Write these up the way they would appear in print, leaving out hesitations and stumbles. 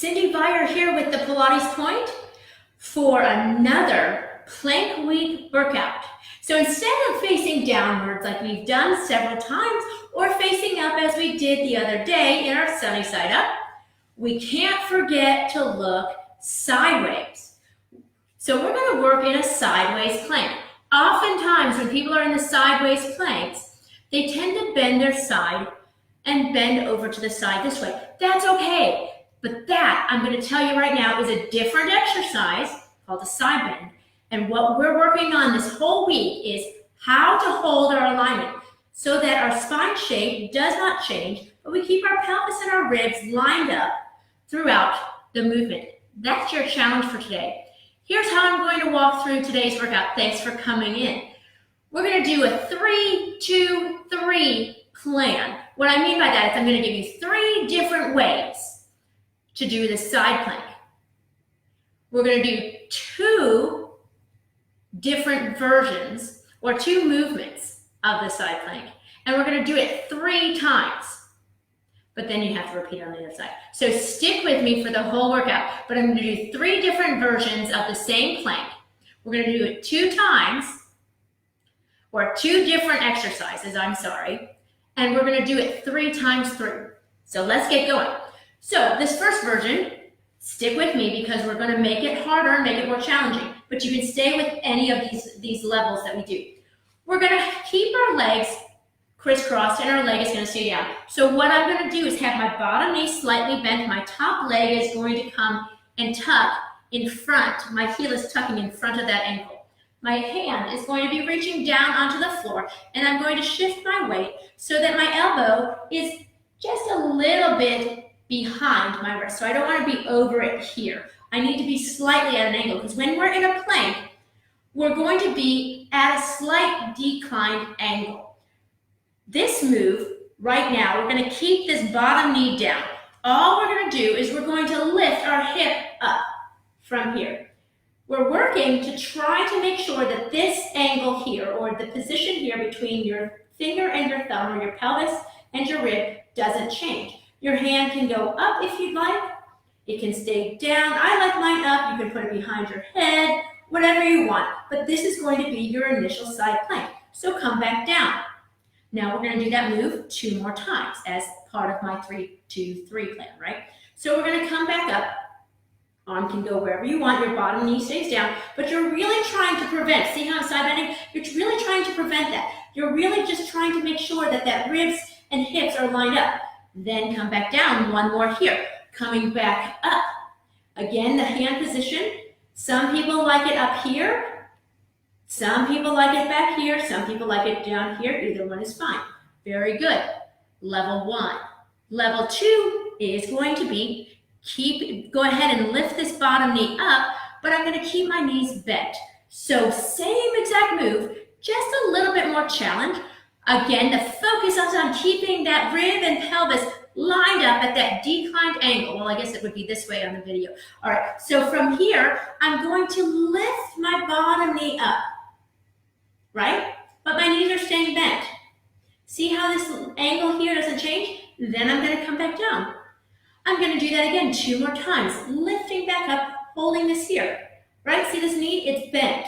Cindy Byer here with the Pilates Point for another plank week workout. So instead of facing downwards like we've done several times or facing up as we did the other day in our sunny side up, we can't forget to look sideways. So we're going to work in a sideways plank. Oftentimes when people are in the sideways planks, they tend to bend their side and bend over to the side this way. That's okay. But that, I'm going to tell you right now, is a different exercise called a side bend. And what we're working on this whole week is how to hold our alignment so that our spine shape does not change, but we keep our pelvis and our ribs lined up throughout the movement. That's your challenge for today. Here's how I'm going to walk through today's workout. Thanks for coming in. We're going to do a 3-2-3 plan. What I mean by that is I'm going to give you 3 different ways to do the side plank. We're going to do 2 different versions or 2 movements of the side plank. And we're going to do it 3 times. But then you have to repeat on the other side. So stick with me for the whole workout. But I'm going to do 3 different versions of the same plank. We're going to do it 2 times, or 2 different exercises, and we're going to do it 3 times through. So let's get going. So this first version, stick with me because we're going to make it harder and make it more challenging, but you can stay with any of these levels that we do. We're going to keep our legs crisscrossed and our leg is going to stay down. So what I'm going to do is have my bottom knee slightly bent, my top leg is going to come and tuck in front, my heel is tucking in front of that ankle. My hand is going to be reaching down onto the floor and I'm going to shift my weight so that my elbow is just a little bit behind my wrist. So I don't want to be over it here. I need to be slightly at an angle because when we're in a plank, we're going to be at a slight declined angle. This move right now, we're going to keep this bottom knee down. All we're going to do is we're going to lift our hip up from here. We're working to try to make sure that this angle here, or the position here between your finger and your thumb, or your pelvis and your rib, doesn't change. Your hand can go up if you'd like. It can stay down. I like mine up. You can put it behind your head, whatever you want. But this is going to be your initial side plank. So come back down. Now we're going to do that move 2 more times as part of my 3-2-3 plan, right? So we're going to come back up. Arm can go wherever you want. Your bottom knee stays down. But you're really trying to prevent. See how I'm side bending? You're really trying to prevent that. You're really just trying to make sure that ribs and hips are lined up. Then come back down, 1 more here. Coming back up. Again, the hand position. Some people like it up here. Some people like it back here. Some people like it down here. Either one is fine. Very good. Level 1. Level 2 is going to be go ahead and lift this bottom knee up, but I'm going to keep my knees bent. So same exact move, just a little bit more challenge. Again, the focus is on keeping that rib and pelvis lined up at that declined angle. Well, I guess it would be this way on the video. All right, so from here, I'm going to lift my bottom knee up, right? But my knees are staying bent. See how this angle here doesn't change? Then I'm going to come back down. I'm going to do that again 2 more times, lifting back up, holding this here, right? See this knee? It's bent.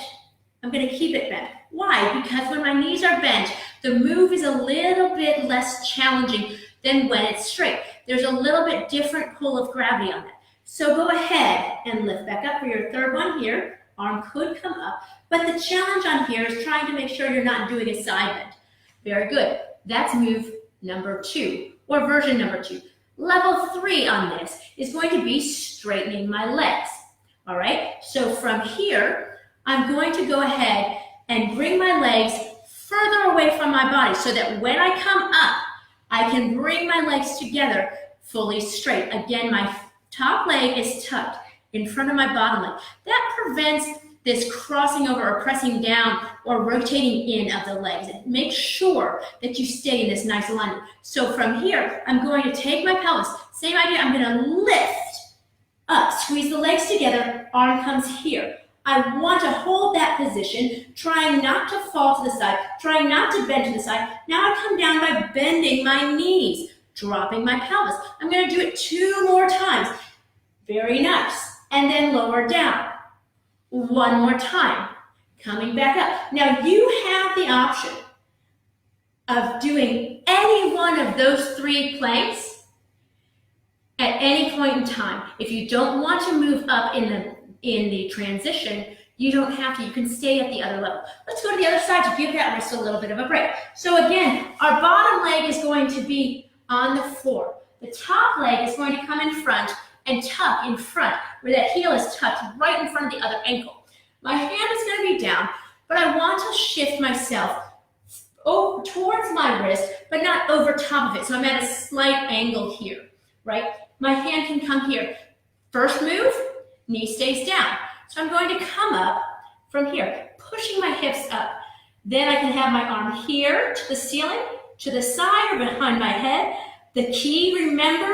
I'm going to keep it bent. Why? Because when my knees are bent, the move is a little bit less challenging than when it's straight. There's a little bit different pull of gravity on that. So go ahead and lift back up for your 3rd one here. Arm could come up, but the challenge on here is trying to make sure you're not doing a side bend. Very good. That's move number 2, or version number 2. Level 3 on this is going to be straightening my legs. All right, so from here, I'm going to go ahead and bring my legs further away from my body so that when I come up, I can bring my legs together fully straight. Again, my top leg is tucked in front of my bottom leg. That prevents this crossing over or pressing down or rotating in of the legs. Make sure that you stay in this nice alignment. So from here, I'm going to take my pelvis. Same idea, I'm going to lift up, squeeze the legs together, arm comes here. I want to hold that position, trying not to fall to the side, trying not to bend to the side. Now I come down by bending my knees, dropping my pelvis. I'm going to do it 2 more times. Very nice. And then lower down. One more time. Coming back up. Now you have the option of doing any one of those 3 planks at any point in time. If you don't want to move up in the transition, you don't have to. You can stay at the other level. Let's go to the other side to give that wrist a little bit of a break. So again, our bottom leg is going to be on the floor. The top leg is going to come in front and tuck in front, where that heel is tucked right in front of the other ankle. My hand is going to be down, but I want to shift myself towards my wrist, but not over top of it. So I'm at a slight angle here, right? My hand can come here. First move, knee stays down. So I'm going to come up from here, pushing my hips up. Then I can have my arm here to the ceiling, to the side or behind my head. The key, remember,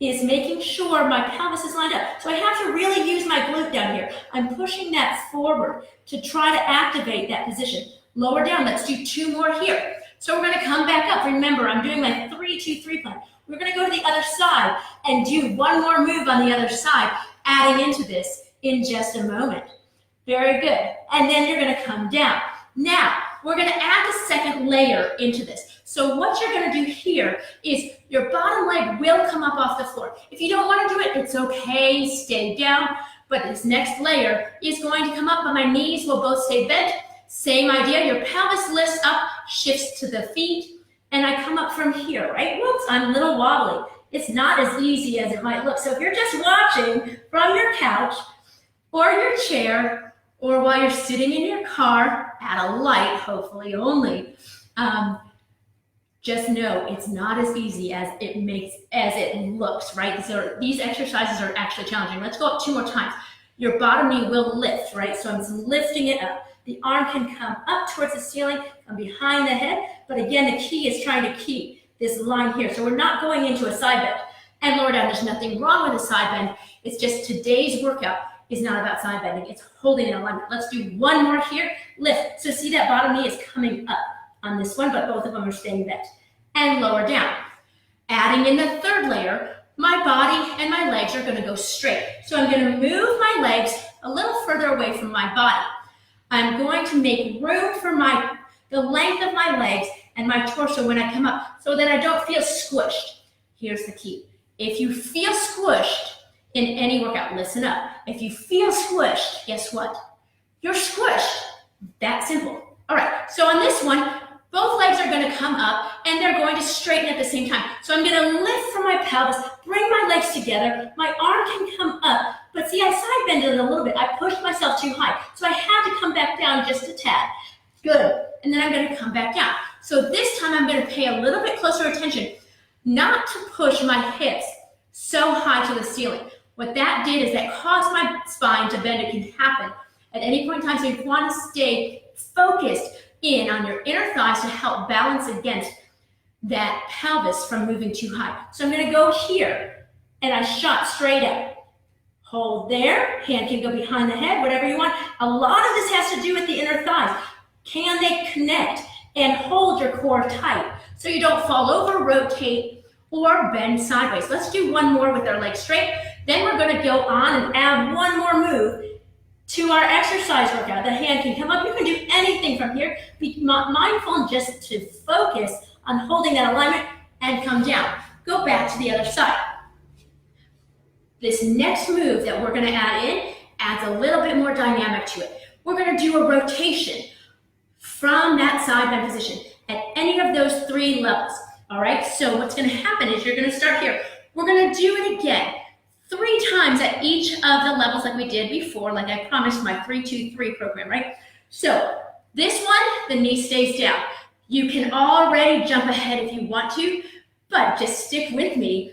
is making sure my pelvis is lined up. So I have to really use my glute down here. I'm pushing that forward to try to activate that position. Lower down, let's do 2 more here. So we're gonna come back up. Remember, I'm doing my 3-2-3 plan. We're gonna go to the other side and do 1 more move on the other side, adding into this in just a moment. Very good. And then you're gonna come down. Now, we're gonna add the second layer into this. So what you're gonna do here is your bottom leg will come up off the floor. If you don't wanna do it, it's okay, stay down. But this next layer is going to come up, but my knees will both stay bent. Same idea, your pelvis lifts up, shifts to the feet, and I come up from here, right? Whoops, I'm a little wobbly. It's not as easy as it might look. So if you're just watching from your couch or your chair, or while you're sitting in your car at a light, hopefully only, just know it's not as easy as it looks, right? So these exercises are actually challenging. Let's go up 2 more times. Your bottom knee will lift, right? So I'm just lifting it up. The arm can come up towards the ceiling, come behind the head, but again, the key is trying to keep this line here. So we're not going into a side bend. And lower down, there's nothing wrong with a side bend. It's just today's workout is not about side bending. It's holding in alignment. Let's do 1 more here. Lift. So see that bottom knee is coming up on this one, but both of them are staying bent. And lower down. Adding in the 3rd layer, my body and my legs are going to go straight. So I'm going to move my legs a little further away from my body. I'm going to make room for the length of my legs and my torso when I come up so that I don't feel squished. Here's the key. If you feel squished in any workout, listen up. If you feel squished, guess what? You're squished. That simple. All right, so on this one, both legs are going to come up and they're going to straighten at the same time. So I'm going to lift from my pelvis, bring my legs together. My arm can come up, but see, I side bended it a little bit. I pushed myself too high. So I had to come back down just a tad. Good. And then I'm going to come back down. So this time I'm going to pay a little bit closer attention, not to push my hips so high to the ceiling. What that did is that caused my spine to bend. It can happen at any point in time. So you want to stay focused in on your inner thighs to help balance against that pelvis from moving too high. So I'm going to go here and I shot straight up. Hold there, hand can go behind the head, whatever you want. A lot of this has to do with the inner thighs. Can they connect and hold your core tight so you don't fall over, rotate, or bend sideways? Let's do 1 more with our legs straight. Then we're going to go on and add 1 more move to our exercise workout. The hand can come up. You can do anything from here. Be mindful just to focus on holding that alignment and come down. Go back to the other side. This next move that we're going to add in adds a little bit more dynamic to it. We're going to do a rotation from that side bend position at any of those 3 levels. All right, so what's going to happen is you're going to start here. We're going to do it again 3 times at each of the levels like we did before, like I promised my 3-2-3 program, right? So this one, the knee stays down. You can already jump ahead if you want to, but just stick with me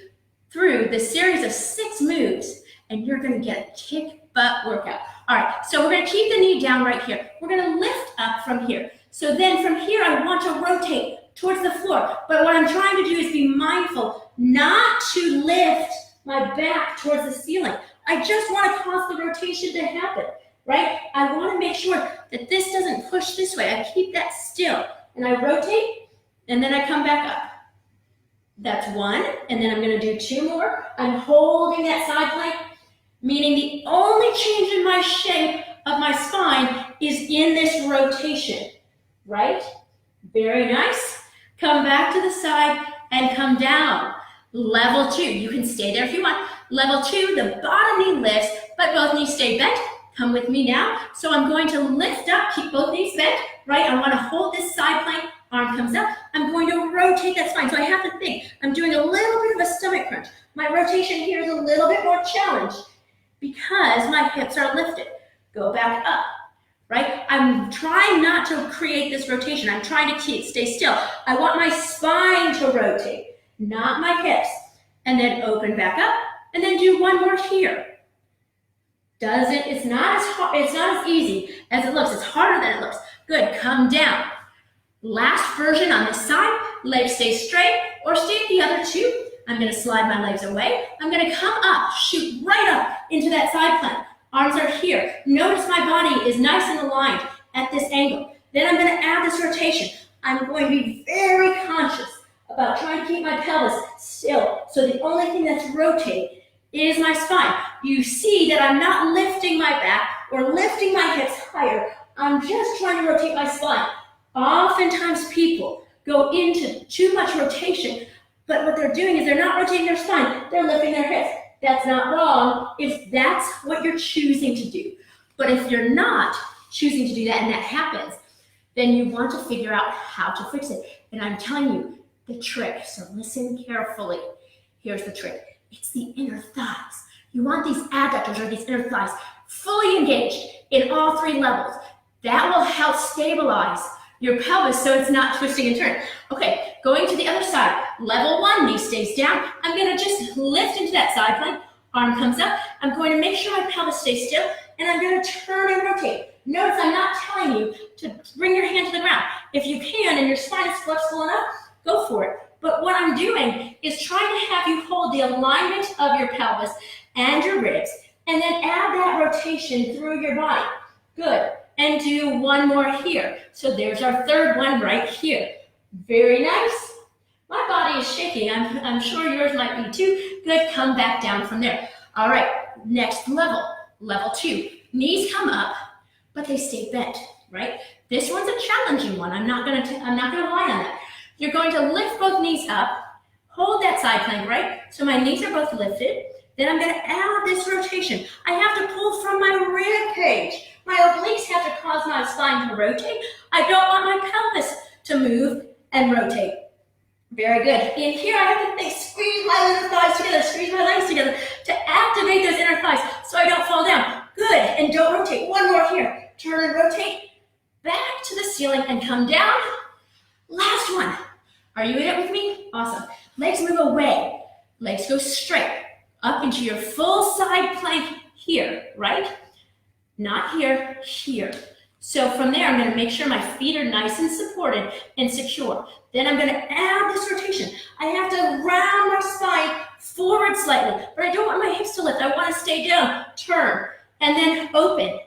through the series of 6 moves and you're going to get a kick butt workout. All right, so we're going to keep the knee down right here. We're going to lift up from here. So then from here, I want to rotate towards the floor. But what I'm trying to do is be mindful not to lift my back towards the ceiling. I just want to cause the rotation to happen, right? I want to make sure that this doesn't push this way. I keep that still and I rotate and then I come back up. That's one, and then I'm gonna do 2 more. I'm holding that side plank, meaning the only change in my shape of my spine is in this rotation, right? Very nice. Come back to the side and come down. Level 2, you can stay there if you want. Level 2, the bottom knee lifts, but both knees stay bent. Come with me now. So I'm going to lift up, keep both knees bent, right? I want to hold this side plank, arm comes up. I'm going to rotate that spine. So I have to think, I'm doing a little bit of a stomach crunch. My rotation here is a little bit more challenged because my hips are lifted. Go back up, right? I'm trying not to create this rotation. I'm trying to stay still. I want my spine to rotate, not my hips. And then open back up, and then do 1 more here. It's not as easy as it looks. It's harder than it looks. Good, come down. Last version on this side, legs stay straight or stay the other 2. I'm gonna slide my legs away. I'm gonna come up, shoot right up into that side plank. Arms are here. Notice my body is nice and aligned at this angle. Then I'm gonna add this rotation. I'm going to be very conscious about trying to keep my pelvis still. So the only thing that's rotating is my spine. You see that I'm not lifting my back or lifting my hips higher. I'm just trying to rotate my spine. Oftentimes people go into too much rotation, but what they're doing is they're not rotating their spine, they're lifting their hips. That's not wrong if that's what you're choosing to do. But if you're not choosing to do that and that happens, then you want to figure out how to fix it. And I'm telling you the trick, so listen carefully. Here's the trick. It's the inner thighs. You want these adductors or these inner thighs fully engaged in all 3 levels. That will help stabilize your pelvis so it's not twisting and turning. Okay, going to the other side. Level 1, knee stays down. I'm gonna just lift into that side plank. Arm comes up. I'm going to make sure my pelvis stays still, and I'm gonna turn and rotate. Notice I'm not telling you to bring your hand to the ground. If you can and your spine is flexible enough, go for it. But what I'm doing is trying to have you hold the alignment of your pelvis and your ribs, and then add that rotation through your body. Good. And do 1 more here. So there's our 3rd one right here. Very nice. My body is shaking. I'm sure yours might be too. Good. Come back down from there. All right. Next level. Level 2. Knees come up, but they stay bent, right? This one's a challenging one. I'm not gonna lie on that. You're going to lift both knees up, hold that side plank, right? So my knees are both lifted. Then I'm gonna add this rotation. I have to pull from my rib cage. My obliques have to cause my spine to rotate. I don't want my pelvis to move and rotate. Very good. In here, I have to squeeze my inner thighs together, squeeze my legs together to activate those inner thighs so I don't fall down. Good, and don't rotate. 1 more here. Turn and rotate back to the ceiling and come down. Last one. Are you in it with me? Awesome. Legs move away. Legs go straight up into your full side plank here, right? Not here, here. So from there, I'm gonna make sure my feet are nice and supported and secure. Then I'm gonna add this rotation. I have to round my spine forward slightly, but I don't want my hips to lift. I wanna stay down, turn, and then open.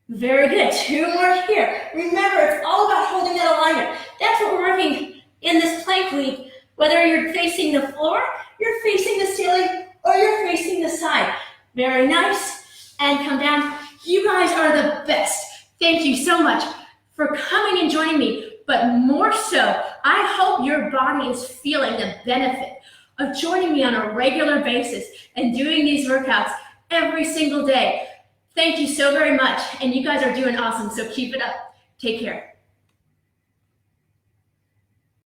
Very good, 2 more here. Remember, it's all about holding that alignment. That's what we're working in this plank week. Whether you're facing the floor, you're facing the ceiling, or you're facing the side. Very nice, and come down. You guys are the best. Thank you so much for coming and joining me, but more so, I hope your body is feeling the benefit of joining me on a regular basis and doing these workouts every single day. Thank you so very much, and you guys are doing awesome, so keep it up. Take care.